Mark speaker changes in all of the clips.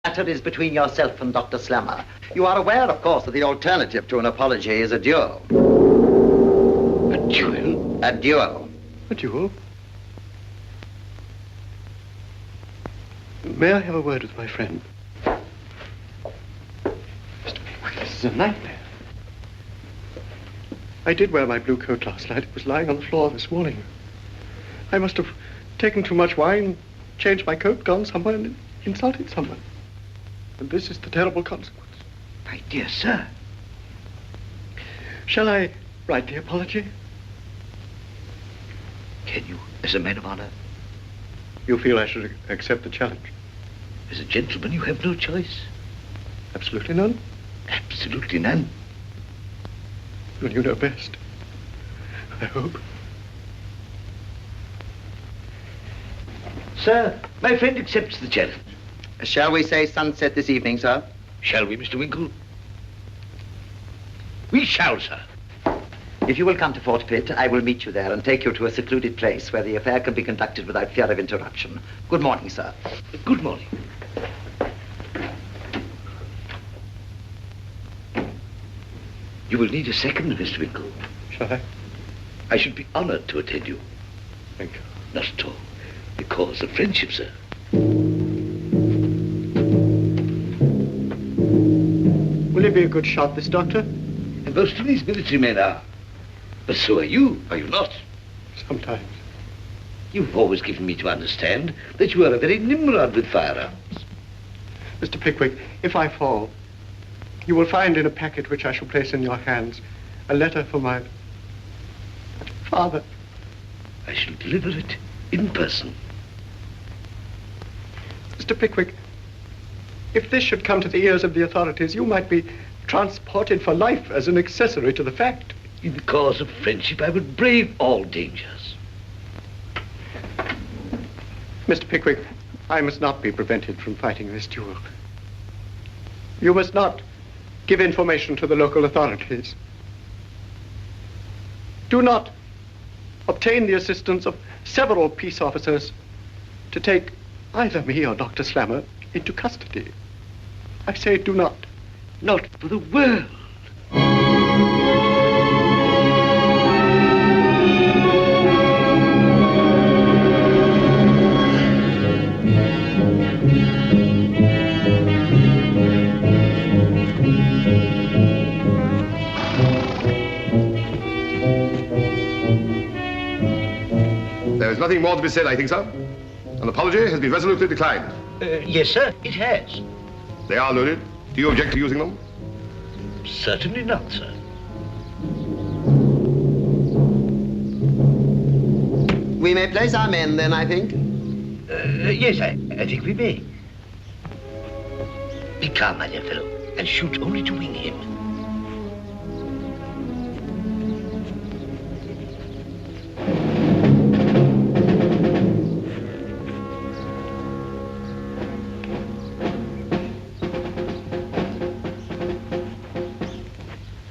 Speaker 1: matter is between yourself and Dr. Slammer. You are aware, of course, that the alternative to an apology is a duel.
Speaker 2: A duel?
Speaker 1: A duel.
Speaker 3: A duel? May I have a word with my friend? Mr. Pickwick, this is a nightmare. I did wear my blue coat last night. It was lying on the floor this morning. I must have taken too much wine, changed my coat, gone somewhere and insulted someone. And this is the terrible consequence.
Speaker 2: My dear sir.
Speaker 3: Shall I write the apology?
Speaker 2: Can you, as a man of honor?
Speaker 3: You feel I should accept the challenge?
Speaker 2: As a gentleman, you have no choice.
Speaker 3: Absolutely none?
Speaker 2: Absolutely none.
Speaker 3: Well, you know best. I hope.
Speaker 2: Sir, my friend accepts the challenge.
Speaker 1: Shall we say sunset this evening, sir?
Speaker 2: Shall we, Mr. Winkle? We shall, sir.
Speaker 1: If you will come to Fort Pitt, I will meet you there and take you to a secluded place where the affair can be conducted without fear of interruption. Good morning, sir.
Speaker 2: Good morning. You will need a second, Mr. Winkle.
Speaker 3: Shall I?
Speaker 2: I should be honored to attend you.
Speaker 3: Thank you.
Speaker 2: Not at all. Because of friendship, sir.
Speaker 3: Will he be a good shot, this doctor?
Speaker 2: And most of these military men are. But so are you not?
Speaker 3: Sometimes.
Speaker 2: You've always given me to understand that you are a very Nimrod with firearms.
Speaker 3: Mr. Pickwick, if I fall, you will find in a packet which I shall place in your hands a letter for my father.
Speaker 2: I shall deliver it in person.
Speaker 3: Mr. Pickwick, if this should come to the ears of the authorities, you might be transported for life as an accessory to the fact.
Speaker 2: In the cause of friendship, I would brave all dangers.
Speaker 3: Mr. Pickwick, I must not be prevented from fighting this duel. You must not give information to the local authorities. Do not obtain the assistance of several peace officers to take either me or Dr. Slammer into custody. I say do not.
Speaker 2: Not for the world.
Speaker 4: There is nothing more to be said, I think, sir. An apology has been resolutely declined.
Speaker 2: Yes, sir, it has.
Speaker 4: They are loaded. Do you object to using them?
Speaker 2: Certainly not, sir.
Speaker 1: We may place our men then, I think.
Speaker 2: Yes, I think we may. Be calm, my dear fellow, and shoot only to wing him.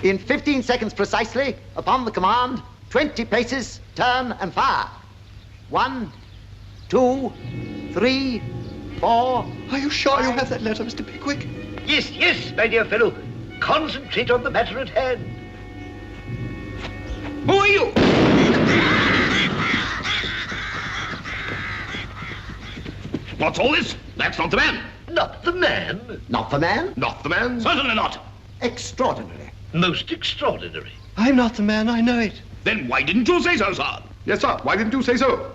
Speaker 1: In 15 seconds precisely, upon the command, 20 paces, turn and fire. 1, 2, 3, 4.
Speaker 3: Are you sure you have that letter, Mr. Pickwick?
Speaker 2: Yes, yes, my dear fellow. Concentrate on the matter at hand. Who are you?
Speaker 4: What's all this? That's not the man.
Speaker 2: Not the man.
Speaker 1: Not the man?
Speaker 4: Not the man?
Speaker 5: Certainly not.
Speaker 1: Extraordinary.
Speaker 2: Most extraordinary.
Speaker 3: I'm not the man, I know it.
Speaker 5: Then why didn't you say so, sir?
Speaker 4: Yes, sir. Why didn't you say so?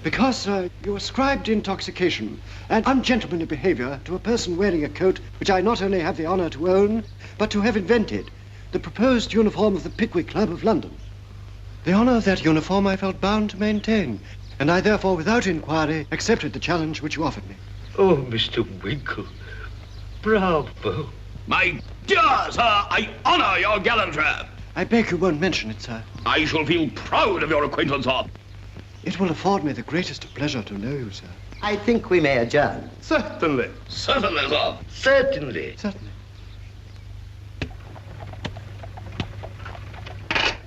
Speaker 3: Because you ascribed intoxication and ungentlemanly behavior to a person wearing a coat which I not only have the honor to own, but to have invented, the proposed uniform of the Pickwick Club of London. The honor of that uniform I felt bound to maintain, and I therefore, without inquiry, accepted the challenge which you offered me.
Speaker 2: Oh, Mr. Winkle. Bravo.
Speaker 5: My dear sir, I honor your gallantry.
Speaker 3: I beg you won't mention it, sir.
Speaker 5: I shall feel proud of your acquaintance, sir.
Speaker 3: It will afford me the greatest of pleasure to know you, sir.
Speaker 1: I think we may adjourn.
Speaker 4: Certainly.
Speaker 5: Certainly, sir.
Speaker 2: Certainly.
Speaker 3: Certainly.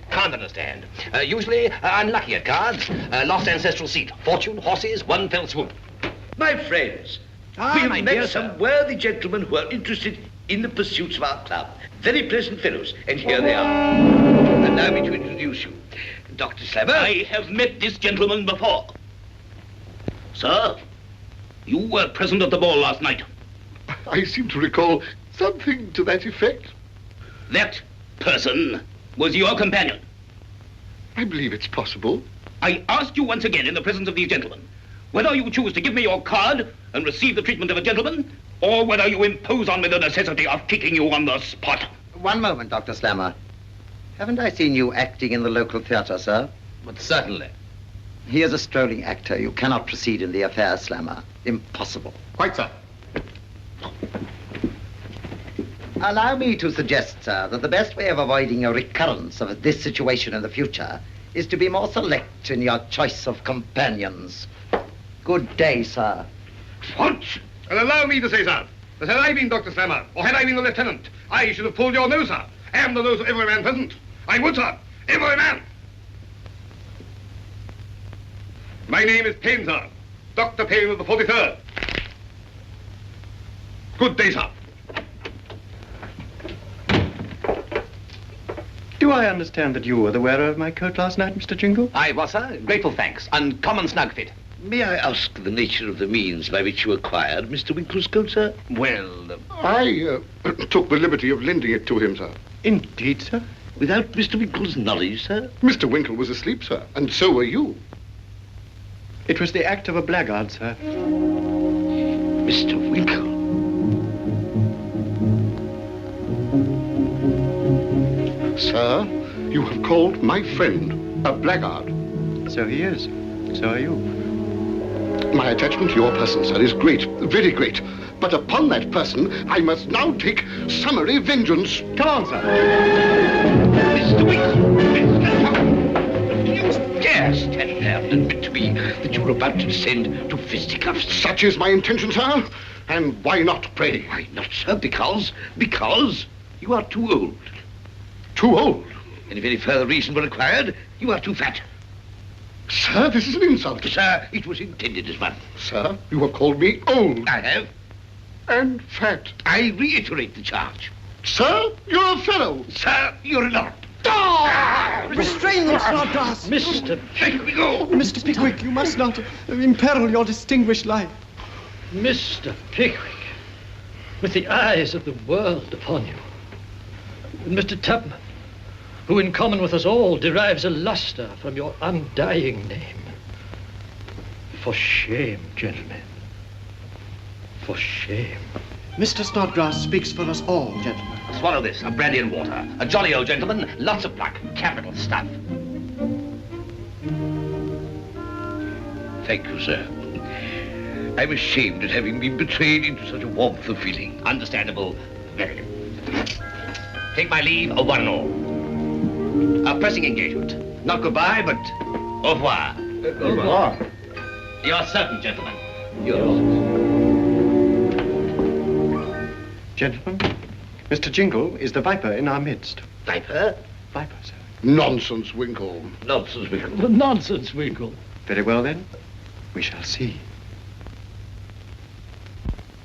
Speaker 6: Can't understand. Usually, I'm lucky at cards. Lost ancestral seat. Fortune, horses, one fell swoop.
Speaker 2: My friends, We've
Speaker 6: my
Speaker 2: met
Speaker 6: dear
Speaker 2: some
Speaker 6: sir.
Speaker 2: worthy gentlemen who are interested in the pursuits of our club. Very pleasant fellows, and here they are. Allow me to introduce you. Dr. Slammer.
Speaker 5: I have met this gentleman before. Sir, you were present at the ball last night.
Speaker 4: I seem to recall something to that effect.
Speaker 5: That person was your companion.
Speaker 4: I believe it's possible.
Speaker 5: I ask you once again in the presence of these gentlemen, whether you choose to give me your card and receive the treatment of a gentleman, or whether you impose on me the necessity of kicking you on the spot.
Speaker 1: One moment, Dr. Slammer. Haven't I seen you acting in the local theatre, sir?
Speaker 6: But certainly.
Speaker 1: He is a strolling actor. You cannot proceed in the affair, Slammer. Impossible.
Speaker 4: Quite, sir.
Speaker 1: Allow me to suggest, sir, that the best way of avoiding a recurrence of this situation in the future is to be more select in your choice of companions. Good day, sir.
Speaker 4: What? And allow me to say, sir, that had I been Dr. Slammer, or had I been the lieutenant, I should have pulled your nose, sir, and the nose of every man present. I would, sir. Every man. My name is Payne, sir. Dr. Payne of the 43rd. Good day, sir.
Speaker 3: Do I understand that you were the wearer of my coat last night, Mr. Jingle?
Speaker 6: I was, sir. Grateful thanks. Uncommon snug fit.
Speaker 2: May I ask the nature of the means by which you acquired Mr. Winkle's coat, sir?
Speaker 6: Well,
Speaker 4: I took the liberty of lending it to him, sir.
Speaker 3: Indeed, sir.
Speaker 2: Without Mr. Winkle's knowledge, sir?
Speaker 4: Mr. Winkle was asleep, sir, and so were you.
Speaker 3: It was the act of a blackguard, sir.
Speaker 2: Mr. Winkle.
Speaker 4: Sir, you have called my friend a blackguard.
Speaker 3: So he is. So are you.
Speaker 4: My attachment to your person, sir, is great, very great. But upon that person, I must now take summary vengeance.
Speaker 3: Come on, sir.
Speaker 2: Mr. Winkle. You dare stand there and admit to me that you were about to descend to fisticuffs?
Speaker 4: Such is my intention, sir. And why not, pray?
Speaker 2: Why not, sir? Because you are too old.
Speaker 4: Too old.
Speaker 2: And if any further reason were required, you are too fat.
Speaker 4: Sir, this is an insult.
Speaker 2: Sir, it was intended as one.
Speaker 4: Sir, you have called me old
Speaker 2: I have.
Speaker 4: and fat.
Speaker 2: I reiterate the charge.
Speaker 4: Sir, you're a fellow.
Speaker 2: Sir, you're not.
Speaker 3: Restrain them, Snodgrass.
Speaker 2: Mr. Let me go.
Speaker 3: Mr. Pickwick, you must not imperil your distinguished life.
Speaker 7: Mr. Pickwick, with the eyes of the world upon you, and Mr. Tupman, who in common with us all derives a luster from your undying name. For shame, gentlemen. For shame.
Speaker 3: Mr. Snodgrass speaks for us all, gentlemen.
Speaker 6: swallow this, a brandy and water. A jolly old gentleman, lots of pluck, capital stuff.
Speaker 2: Thank you, sir. I'm ashamed at having been betrayed into such a warmth of feeling.
Speaker 6: Understandable. Very. Take my leave, au revoir and all. A pressing engagement. Not goodbye, but au revoir.
Speaker 4: Au revoir.
Speaker 6: You're certain, gentlemen.
Speaker 3: Gentlemen, Mr. Jingle is the viper in our midst.
Speaker 2: Viper?
Speaker 3: Viper, sir.
Speaker 4: Nonsense, Winkle.
Speaker 2: Nonsense, Winkle.
Speaker 7: Nonsense, Winkle.
Speaker 3: Very well, then. We shall see.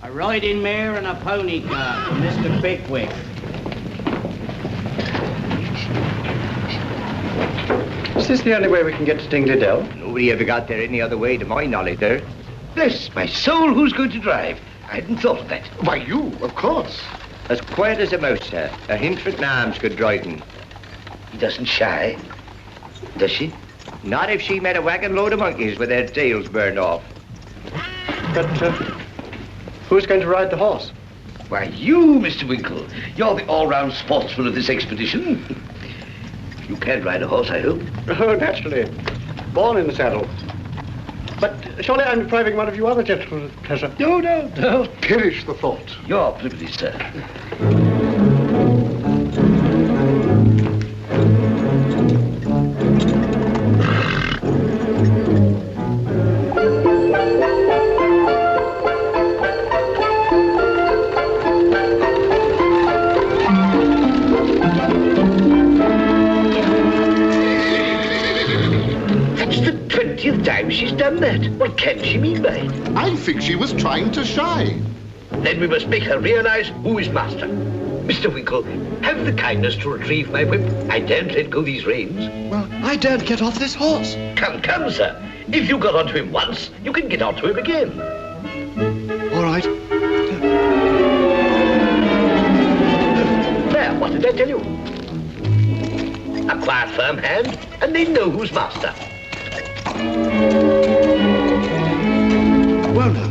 Speaker 8: A riding mare and a pony cart for Mr. Pickwick.
Speaker 3: Is this the only way we can get to Dingley Dell?
Speaker 6: Nobody ever got there any other way, to my knowledge, there.
Speaker 2: Bless my soul, who's going to drive? I hadn't thought of that.
Speaker 4: Why, you, of course.
Speaker 6: As quiet as a mouse, sir. A Hinford Nams could drive him.
Speaker 2: He doesn't shy, does she?
Speaker 6: Not if she met a wagon load of monkeys with their tails burned off.
Speaker 3: But who's going to ride the horse?
Speaker 2: Why, you, Mr. Winkle. You're the all-round sportsman of this expedition. You can ride a horse, I hope.
Speaker 3: Oh, naturally. Born in the saddle. But surely I'm depriving one of you other gentlemen of pleasure.
Speaker 7: No.
Speaker 4: Perish the thought.
Speaker 2: You're privileged, sir. That's the 20th time she's done understand that. What can she mean by it?
Speaker 9: I think she was trying to shine.
Speaker 2: Then we must make her realize who is master. Mr. Winkle, have the kindness to retrieve my whip. I daren't let go these reins.
Speaker 3: Well, I daren't get off this horse.
Speaker 2: Come, come, sir. If you got onto him once, you can get onto him again.
Speaker 3: All right.
Speaker 2: There, what did I tell you? A quiet, firm hand, and they know who's master.
Speaker 3: Well, now,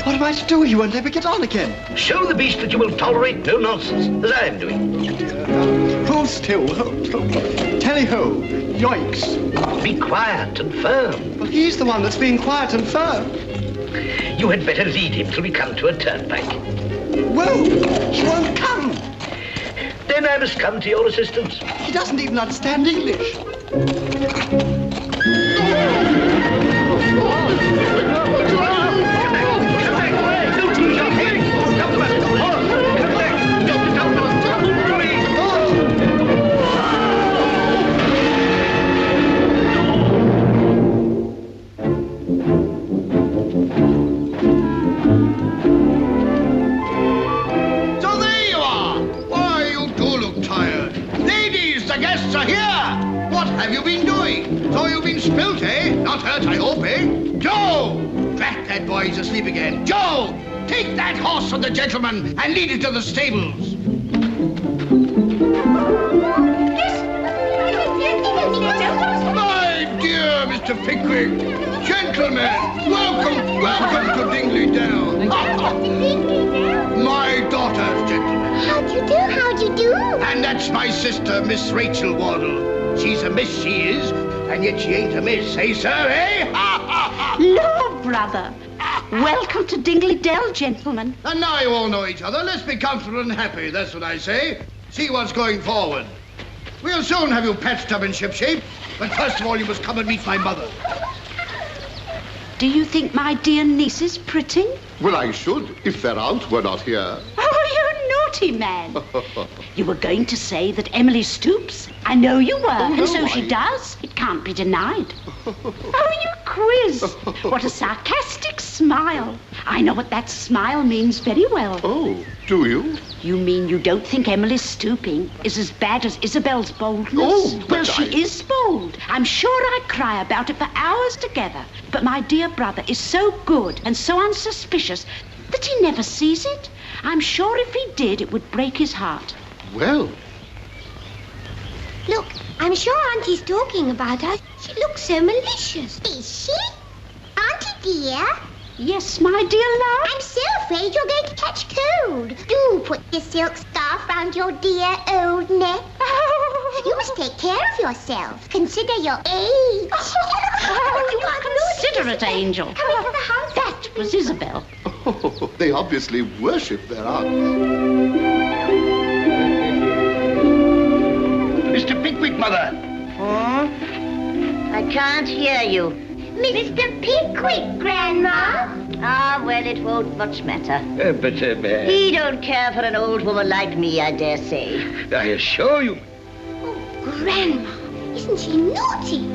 Speaker 3: what am I to do? He won't let me get on again.
Speaker 2: Show the beast that you will tolerate no nonsense, as I am doing.
Speaker 3: Hold still. Tally-ho. Yoinks.
Speaker 2: Be quiet and firm.
Speaker 3: Well, he's the one that's being quiet and firm.
Speaker 2: You had better lead him till we come to a turnpike.
Speaker 3: Whoa! He won't come.
Speaker 2: Then I must come to your assistance.
Speaker 3: He doesn't even understand English.
Speaker 4: Have you been doing? So you've been spilt, eh? Not hurt, I hope, eh? Joe! Drat that boy, he's asleep again. Joe! Take that horse from the gentleman and lead it to the stables. My dear Mr. Pickwick, gentlemen, welcome to Dingley Dell. My daughters, gentlemen.
Speaker 10: How do you do?
Speaker 4: And that's my sister, Miss Rachel Wardle. She's a miss, she is, and yet she ain't a miss, eh, sir, eh?
Speaker 11: Lord, brother. Welcome to Dingley Dell, gentlemen.
Speaker 4: And now you all know each other. Let's be comfortable and happy, that's what I say. See what's going forward. We'll soon have you patched up in shipshape, but first of all you must come and meet my mother.
Speaker 11: Do you think my dear niece is pretty?
Speaker 9: Well, I should, if their aunt were not here.
Speaker 11: Oh, you naughty man. You were going to say that Emily stoops? I know you were,
Speaker 9: Oh, no,
Speaker 11: and so she does. It can't be denied. Oh, you quiz. What a sarcastic smile. I know what that smile means very well.
Speaker 9: Oh, do you?
Speaker 11: You mean you don't think Emily's stooping is as bad as Isabel's boldness?
Speaker 9: Oh,
Speaker 11: well,
Speaker 9: but
Speaker 11: she is bold. I'm sure I'd cry about it for hours together. But my dear brother is so good and so unsuspicious that he never sees it. I'm sure if he did, it would break his heart.
Speaker 9: Well.
Speaker 10: Look, I'm sure Auntie's talking about us. She looks so malicious. Is she? Auntie dear?
Speaker 11: Yes, my dear love?
Speaker 10: I'm so afraid you're going to catch cold. Do put your silk scarf round your dear old neck. You must take care of yourself. Consider your age.
Speaker 11: You considerate angel.
Speaker 10: Come into the house.
Speaker 11: That was Isabel.
Speaker 9: Oh, they obviously worship their aunt.
Speaker 2: Mr. Pickwick, mother.
Speaker 12: Oh? I can't hear you.
Speaker 10: Mr. Pickwick, Grandma.
Speaker 12: Ah, well, it won't much matter.
Speaker 2: But,
Speaker 12: He don't care for an old woman like me, I dare say.
Speaker 2: I assure you...
Speaker 10: Oh, Grandma, isn't she naughty?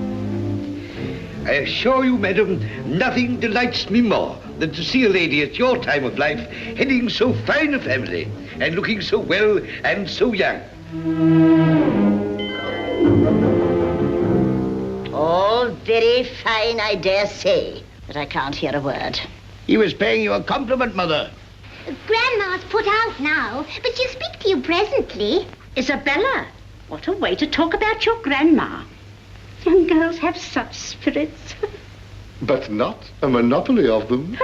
Speaker 2: I assure you, madam, nothing delights me more than to see a lady at your time of life heading so fine a family and looking so well and so young.
Speaker 12: All very fine, I dare say, but I can't hear a word.
Speaker 2: He was paying you a compliment, mother.
Speaker 10: Grandma's put out now, but she'll speak to you presently.
Speaker 11: Isabella, what a way to talk about your grandma. Young girls have such spirits.
Speaker 9: But not a monopoly of them.